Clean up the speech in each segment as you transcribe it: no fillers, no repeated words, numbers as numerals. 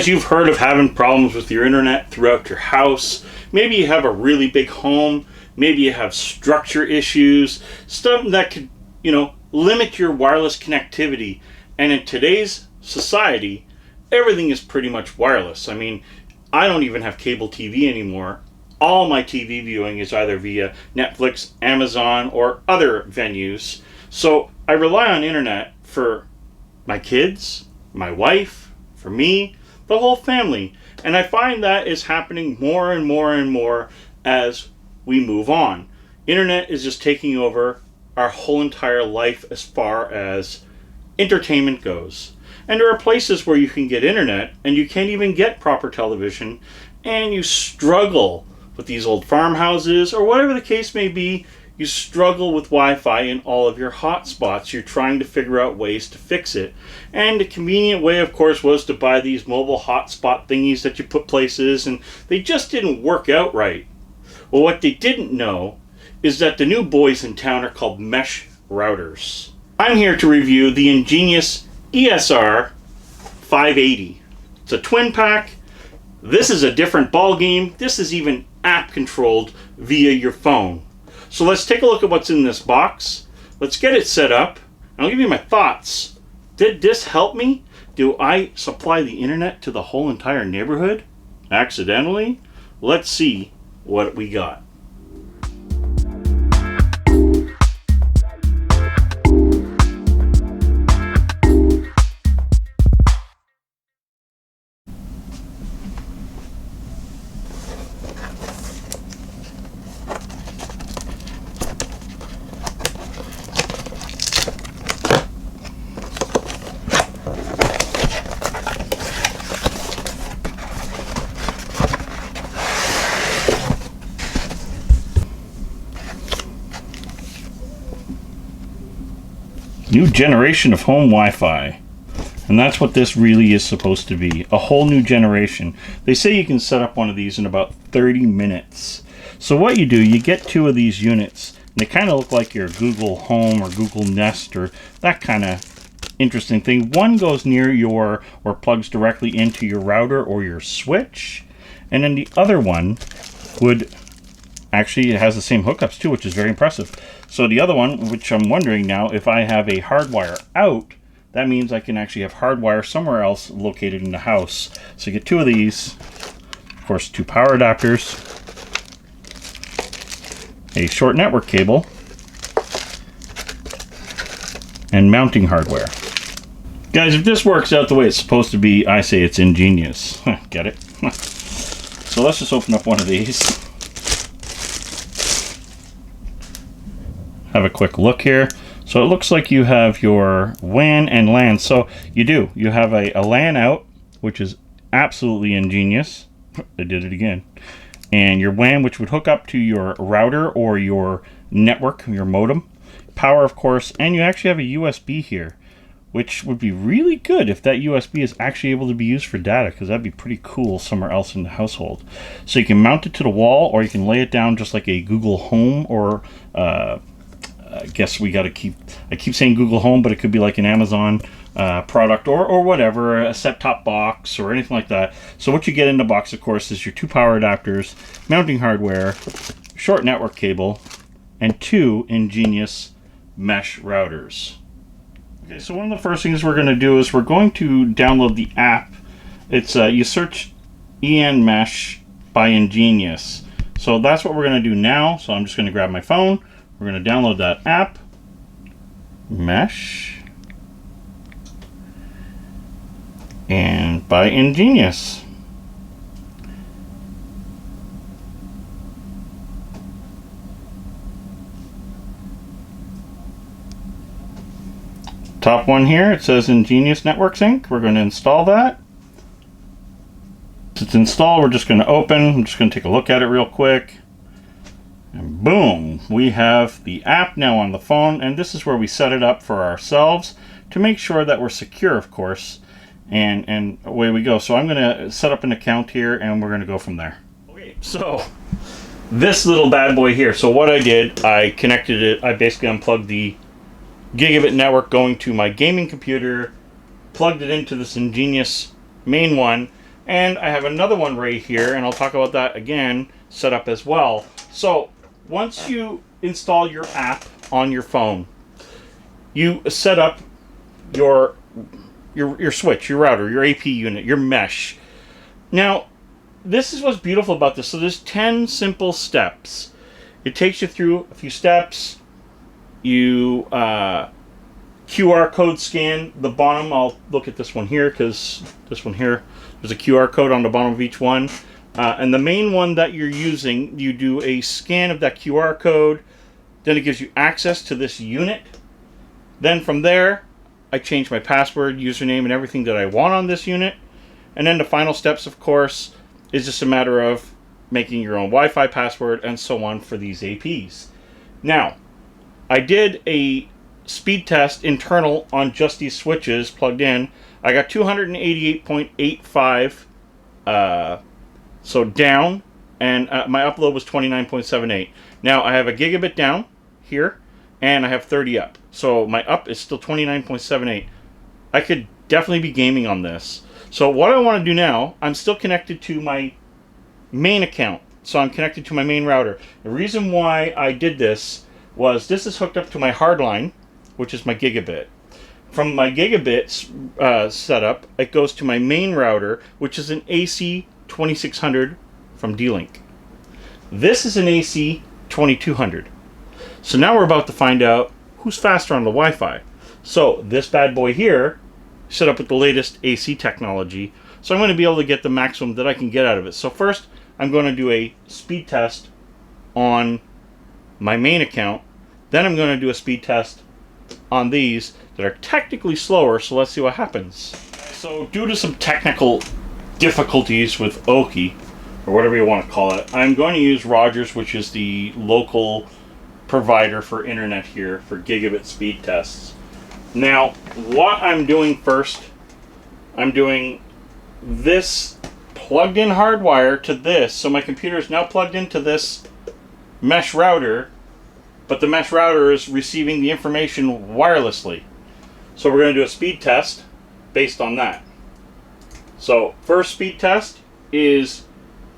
You've heard of having problems with your internet throughout your house. Maybe you have a really big home. Maybe you have structure issues. Stuff that could, limit your wireless connectivity. And in today's society, everything is pretty much wireless. I mean, I don't even have cable TV anymore. All my TV viewing is either via Netflix, Amazon, or other venues. So I rely on internet for my kids, my wife, for me, the whole family. And I find that is happening more and more and more as we move on. Internet is just taking over our whole entire life as far as entertainment goes. And there are places where you can get internet and you can't even get proper television, and you struggle with these old farmhouses or whatever the case may be. You struggle with Wi-Fi in all of your hotspots. You're trying to figure out ways to fix it. And the convenient way, of course, was to buy these mobile hotspot thingies that you put places, and they just didn't work out right. Well, what they didn't know is that the new boys in town are called mesh routers. I'm here to review the EnGenius ESR580. It's a twin pack. This is a different ball game. This is even app controlled via your phone. So let's take a look at what's in this box. Let's get it set up, and I'll give you my thoughts. Did this help me? Do I supply the internet to the whole entire neighborhood accidentally? Let's see what we got. New generation of home Wi-Fi. And that's what this really is supposed to be. A whole new generation. They say you can set up one of these in about 30 minutes. So what you do, you get two of these units. And they kind of look like your Google Home or Google Nest or that kind of interesting thing. One goes near your, or plugs directly into your router or your switch. And then the other one would, actually it has the same hookups too, which is very impressive. So the other one, which I'm wondering now, if I have a hardwire out, that means I can actually have hardwire somewhere else located in the house. So you get two of these, of course, two power adapters, a short network cable, and mounting hardware. Guys, if this works out the way it's supposed to be, I say it's EnGenius. Get it? So let's just open up one of these. Have a quick look here. So it looks like you have your WAN and LAN. So you do. You have a LAN out, which is absolutely EnGenius. I did it again. And your WAN, which would hook up to your router or your network, your modem. Power, of course. And you actually have a USB here, which would be really good if that USB is actually able to be used for data, because that'd be pretty cool somewhere else in the household. So you can mount it to the wall, or you can lay it down just like a Google Home, or I guess we got to I keep saying Google Home, but it could be like an Amazon product or whatever, a set-top box or anything like that. So what you get in the box, of course, is your two power adapters, mounting hardware, short network cable, and two EnGenius mesh routers. Okay, so one of the first things we're going to do is we're going to download the app. It's you search EnMesh by EnGenius. So that's what we're going to do now. So I'm just going to grab my phone. We're going to download that app, Mesh, and by EnGenius. Top one here, it says EnGenius Network Sync. We're going to install that. Once it's installed, we're just going to open. I'm just going to take a look at it real quick. And boom, we have the app now on the phone, and this is where we set it up for ourselves to make sure that we're secure, of course, and away we go. So I'm going to set up an account here, and we're going to go from there. Okay, so this little bad boy here. So what I did, I connected it, I basically unplugged the gigabit network going to my gaming computer, plugged it into this EnGenius main one, And I have another one right here, and I'll talk about that again, set up as well. So once you install your app on your phone, you set up your switch, your router, your AP unit, your mesh. Now, this is what's beautiful about this. So there's 10 simple steps. It takes you through a few steps. You QR code scan the bottom. I'll look at this one here because this one here, there's a QR code on the bottom of each one. And the main one that you're using, you do a scan of that QR code. Then it gives you access to this unit. Then from there, I change my password, username, and everything that I want on this unit. And then the final steps, of course, is just a matter of making your own Wi-Fi password and so on for these APs. Now, I did a speed test internal on just these switches plugged in. I got 288.85 so down, and my upload was 29.78. Now I have a gigabit down here, and I have 30 up. So my up is still 29.78. I could definitely be gaming on this. So what I want to do now, I'm still connected to my main account. So I'm connected to my main router. The reason why I did this was this is hooked up to my hardline, which is my gigabit. From my gigabit setup, it goes to my main router, which is an AC 2600 from D-Link. This is an AC 2200. So now we're about to find out who's faster on the Wi-Fi. So this bad boy here, set up with the latest AC technology. So I'm going to be able to get the maximum that I can get out of it. So first, I'm going to do a speed test on my main account. Then I'm going to do a speed test on these that are technically slower. So let's see what happens. So due to some technical difficulties with Oki, or whatever you want to call it, I'm going to use Rogers, which is the local provider for internet here for gigabit speed tests. Now, what I'm doing first, I'm doing this plugged in hardwire to this. So my computer is now plugged into this mesh router, but the mesh router is receiving the information wirelessly. So we're going to do a speed test based on that. So first speed test is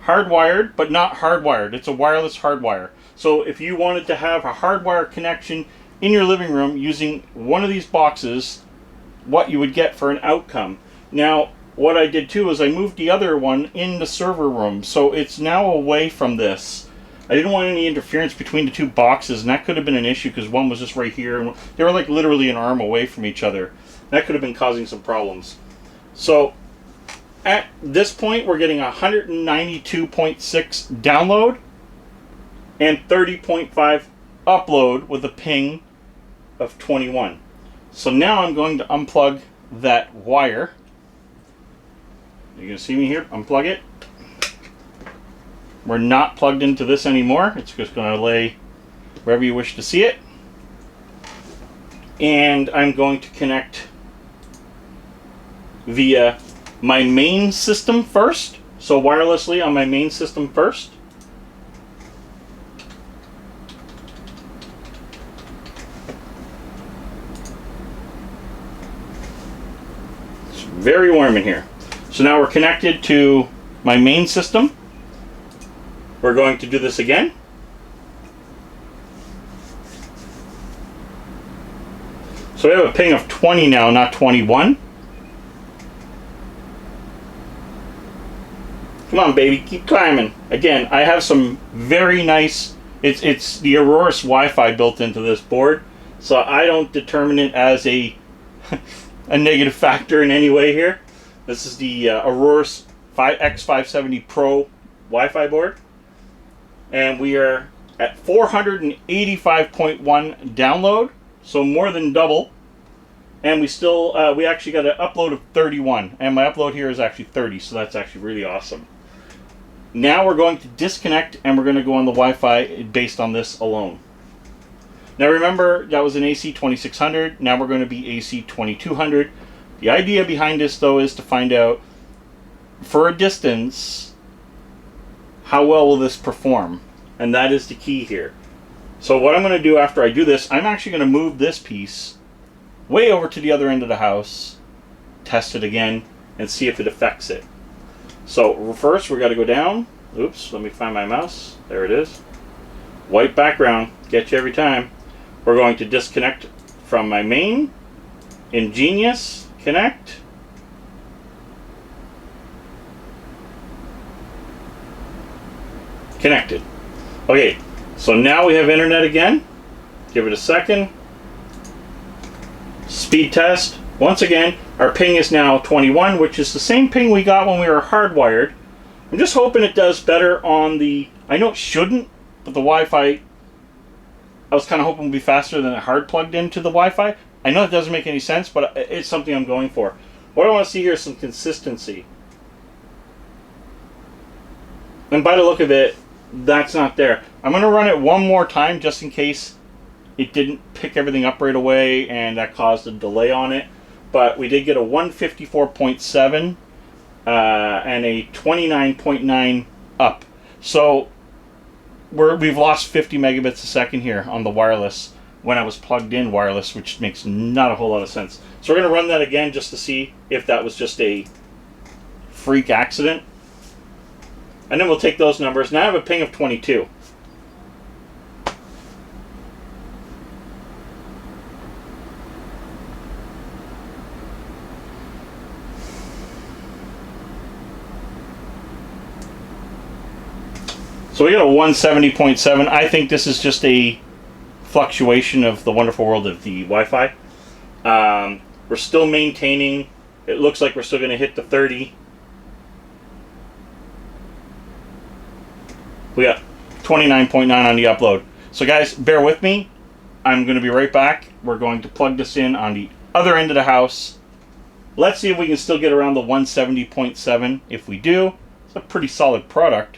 hardwired, but not hardwired. It's a wireless hardwire. So if you wanted to have a hardwire connection in your living room using one of these boxes, what you would get for an outcome. Now, what I did too is I moved the other one in the server room, so it's now away from this. I didn't want any interference between the two boxes, and that could have been an issue because one was just right here, and they were like literally an arm away from each other. That could have been causing some problems. So at this point, we're getting 192.6 download and 30.5 upload with a ping of 21. So now I'm going to unplug that wire. You're going to see me here, unplug it. We're not plugged into this anymore. It's just going to lay wherever you wish to see it. And I'm going to connect via my main system first. So wirelessly on my main system first. It's very warm in here. So now we're connected to my main system. We're going to do this again. So we have a ping of 20 now, not 21. Come on, baby, keep climbing. Again, I have some very nice, it's the Aurora's Wi-Fi built into this board, so I don't determine it as a negative factor in any way here. This is the Aurora's X570 Pro Wi-Fi board. And we are at 485.1 download, so more than double. And we still, we actually got an upload of 31, and my upload here is actually 30, so that's actually really awesome. Now we're going to disconnect, and we're going to go on the Wi-Fi based on this alone. Now remember, that was an AC 2600, now we're going to be AC 2200. The idea behind this, though, is to find out, for a distance, how well will this perform? And that is the key here. So what I'm going to do after I do this, I'm actually going to move this piece way over to the other end of the house, test it again, and see if it affects it. So first we got to go down. Oops, let me find my mouse. There it is. White background, get you every time. We're going to disconnect from my main. EnGenius, connect. Connected. Okay, so now we have internet again. Give it a second. Speed test. Once again, our ping is now 21, which is the same ping we got when we were hardwired. I'm just hoping it does better on the... I know it shouldn't, but the Wi-Fi... I was kind of hoping it would be faster than it hard plugged into the Wi-Fi. I know it doesn't make any sense, but it's something I'm going for. What I want to see here is some consistency. And by the look of it, that's not there. I'm going to run it one more time just in case it didn't pick everything up right away and that caused a delay on it. But we did get a 154.7 and a 29.9 up. So we've lost 50 megabits a second here on the wireless when I was plugged in wireless, which makes not a whole lot of sense. So we're going to run that again just to see if that was just a freak accident. And then we'll take those numbers. Now I have a ping of 22. So we got a 170.7. I think this is just a fluctuation of the wonderful world of the Wi-Fi. We're still maintaining. It looks like we're still going to hit the 30. We got 29.9 on the upload. So guys, bear with me. I'm going to be right back. We're going to plug this in on the other end of the house. Let's see if we can still get around the 170.7. If we do, it's a pretty solid product.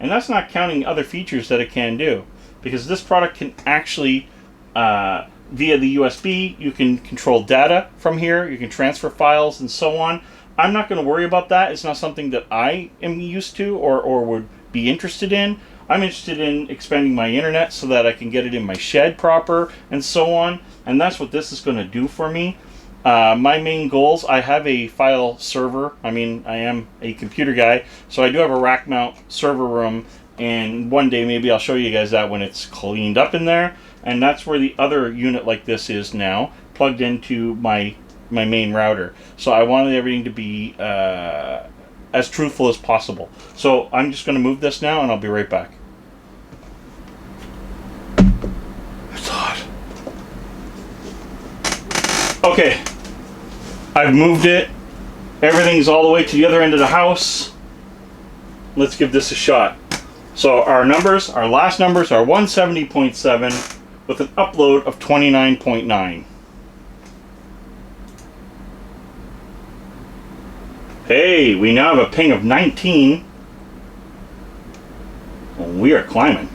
And that's not counting other features that it can do. Because this product can actually, via the USB, you can control data from here. You can transfer files and so on. I'm not going to worry about that. It's not something that I am used to or would be interested in. I'm interested in expanding my internet so that I can get it in my shed proper and so on. And that's what this is going to do for me. My main goals, I have a file server. I mean, I am a computer guy, so I do have a rack mount server room, and one day maybe I'll show you guys that when it's cleaned up in there. And that's where the other unit like this is now, plugged into my main router. So I wanted everything to be as truthful as possible. So I'm just going to move this now, and I'll be right back. It's hot. Okay. I've moved it. Everything's all the way to the other end of the house. Let's give this a shot. So our numbers, our last numbers are 170.7 with an upload of 29.9. Hey, we now have a ping of 19. We are climbing.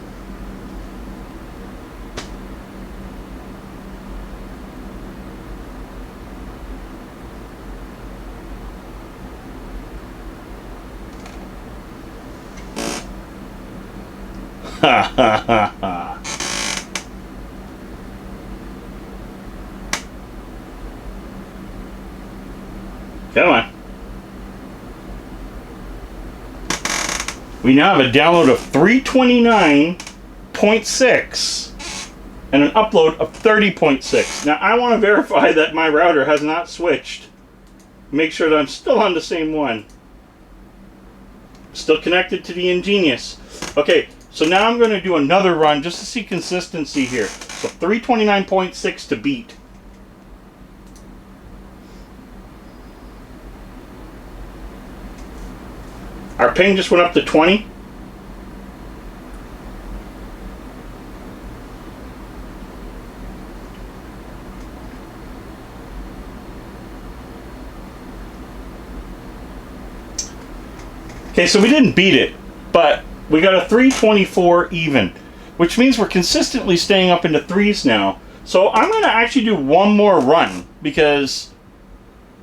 Ha ha ha ha. Come on. We now have a download of 329.6 and an upload of 30.6. Now I want to verify that my router has not switched. Make sure that I'm still on the same one. Still connected to the EnGenius. Okay. So now I'm going to do another run just to see consistency here. So 329.6 to beat. Our ping just went up to 20. Okay, so we didn't beat it, but we got a 324 even, which means we're consistently staying up into threes now. So I'm going to actually do one more run because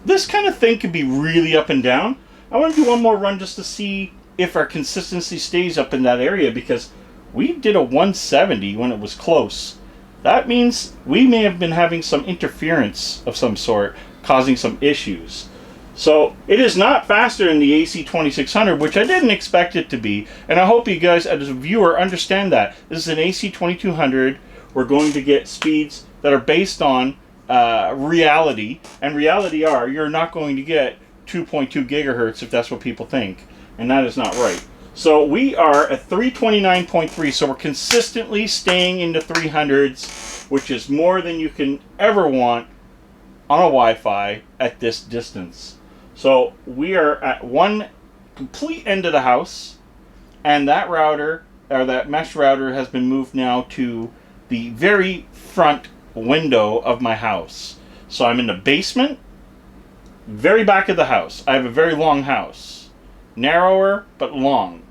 this kind of thing can be really up and down. I want to do one more run just to see if our consistency stays up in that area, because we did a 170 when it was close. That means we may have been having some interference of some sort, causing some issues. So it is not faster than the AC2600, which I didn't expect it to be. And I hope you guys, as a viewer, understand that. This is an AC2200. We're going to get speeds that are based on reality. And reality are, you're not going to get 2.2 gigahertz if that's what people think. And that is not right. So we are at 329.3. So we're consistently staying in the 300s, which is more than you can ever want on a Wi-Fi at this distance. So we are at one complete end of the house, and that router, or that mesh router, has been moved now to the very front window of my house. So I'm in the basement, very back of the house. I have a very long house. Narrower, but long.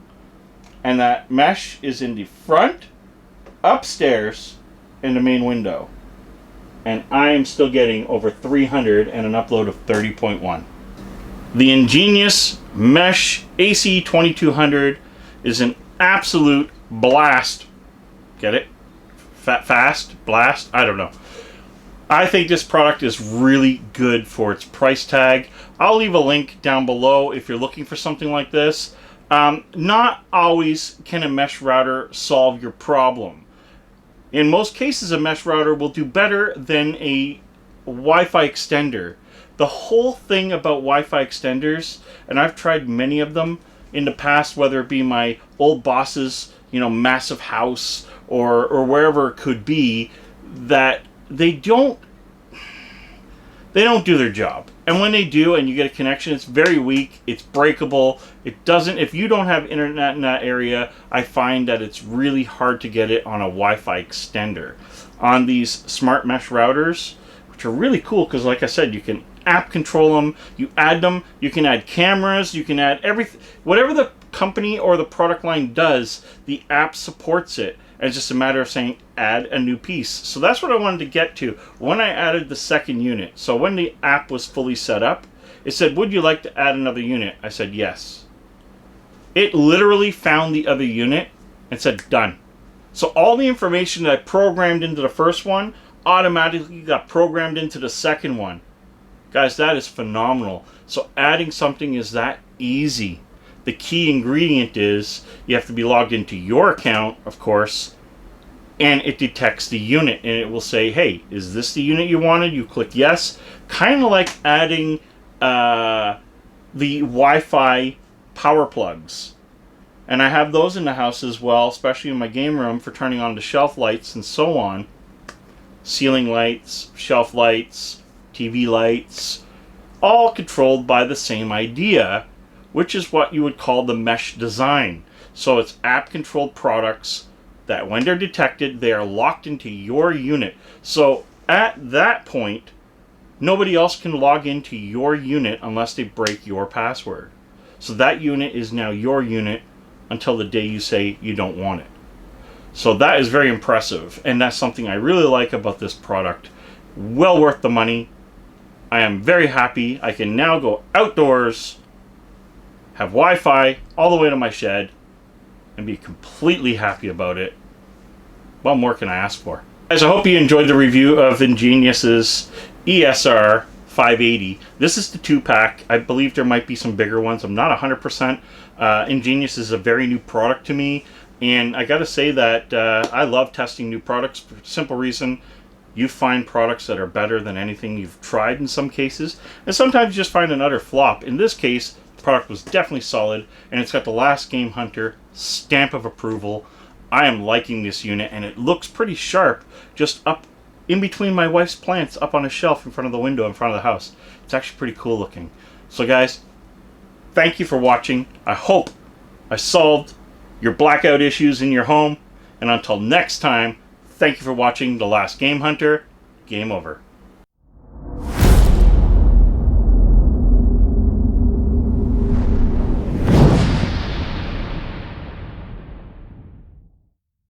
And that mesh is in the front, upstairs, in the main window. And I am still getting over 300 and an upload of 30.1. The EnGenius Mesh AC2200 is an absolute blast. Get it? Fast? Blast? I don't know. I think this product is really good for its price tag. I'll leave a link down below if you're looking for something like this. Not always can a mesh router solve your problem. In most cases, a mesh router will do better than a Wi-Fi extender. The whole thing about Wi-Fi extenders, and I've tried many of them in the past, whether it be my old boss's, massive house or wherever it could be, that they don't do their job. And when they do, and you get a connection, it's very weak, it's breakable. It doesn't, if you don't have internet in that area, I find that it's really hard to get it on a Wi-Fi extender. On these smart mesh routers, which are really cool, because like I said, you can app control them, you add them, you can add cameras, you can add everything. Whatever the company or the product line does, the app supports it. And it's just a matter of saying, add a new piece. So that's what I wanted to get to when I added the second unit. So when the app was fully set up, it said, would you like to add another unit? I said, yes. It literally found the other unit and said, done. So all the information that I programmed into the first one automatically got programmed into the second one. Guys, that is phenomenal. So adding something is that easy. The key ingredient is you have to be logged into your account, of course, and it detects the unit and it will say, hey, is this the unit you wanted? You click yes. Kind of like adding the Wi-Fi power plugs. And I have those in the house as well, especially in my game room for turning on the shelf lights and so on. Ceiling lights, shelf lights, TV lights, all controlled by the same idea, which is what you would call the mesh design. So it's app-controlled products that when they're detected, they are locked into your unit. So at that point, nobody else can log into your unit unless they break your password. So that unit is now your unit until the day you say you don't want it. So that is very impressive, and that's something I really like about this product. Well worth the money. I am very happy. I can now go outdoors, have Wi-Fi all the way to my shed, and be completely happy about it. What more can I ask for? Guys, I hope you enjoyed the review of EnGenius's ESR580. This is the 2-pack. I believe there might be some bigger ones. I'm not 100%. EnGenius is a very new product to me, and I gotta say that I love testing new products for the simple reason you find products that are better than anything you've tried in some cases, and sometimes you just find an utter flop. In this case, the product was definitely solid, and it's got the LastGameHunter stamp of approval. I am liking this unit, and it looks pretty sharp just up in between my wife's plants up on a shelf in front of the window in front of the house. It's actually pretty cool looking. So guys, thank you for watching. I hope I solved your blackout issues in your home, and until next time, thank you for watching The LastGameHunter. Game over.